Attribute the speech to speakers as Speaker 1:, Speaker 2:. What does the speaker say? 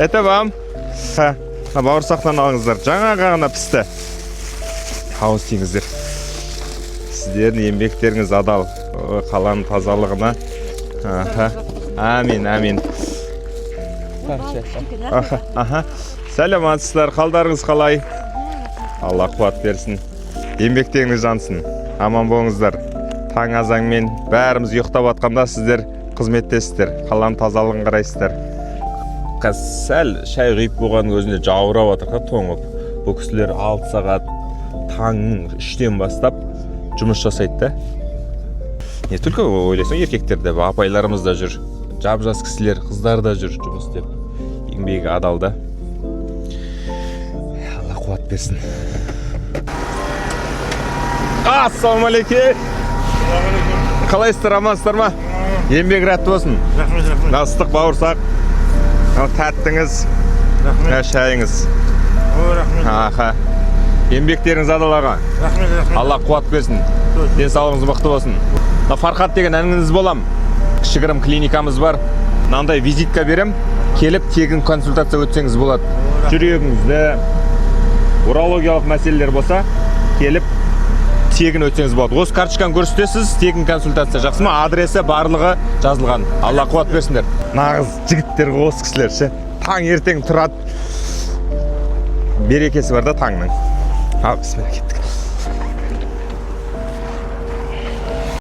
Speaker 1: Этебам. Бауырсақтан алыңыздар. Жаңа ғана пісті. Хауыз теңіздер. Сіздердің еңбектеріңіз адал. Қаланың тазалығына. Амин. Сәлематсыздар, қалдарыңыз қалай? Алла қуат берсін. Еңбектеріңіз жансын. Аман болыңыздар. Таң азанмен бәріміз ұйықтап атқанда сіздер қызметтесіздер. Қаланың тазалығын қарайсыздар. Сәл шай құйып болғанның өзінде жаурап атыр, тоңып. Бұл кісілер 6 сағат таңның 3-тен бастап жұмыс жасайды. Не только ойлайсың, еркектер де, апайларымыз да жүр. Жап-жас кісілер, қыздар да жүр жұмыс істеп. Еңбегі адалда. Алла қуат берсін. Ассалаумалейкум. Қалайсыздар, амансыздар ма? Еңбек рәтті болсын.
Speaker 2: Рахмет.
Speaker 1: Ыстық бауырсақ. Тәттіңіз. Шайыңыз.
Speaker 2: Рахмет.
Speaker 1: Еңбектеріңіз адал аға.
Speaker 2: Рахмет.
Speaker 1: Алла қуат берсін. Денсаулығыңыз мықты болсын. Фархат деген әніңіз болам. Кішігірім клиникамыз бар. Мынандай визитка берем. Келіп тегін консультация өтсеңіз болады. Жүрегіңізде урологиялық мәселелер болса, келіп тегін өтсеңіз болады. Осы карточканы көрсетесіз, тегін консультация. Жақсы ма? Адресі барлығы жазылған. Алла қуат берсіндер. Нағыз жігіттер осы кісілер ше. Таң ертең тұрады. Берекесі бар да таңның. Бісміллә, кеттік.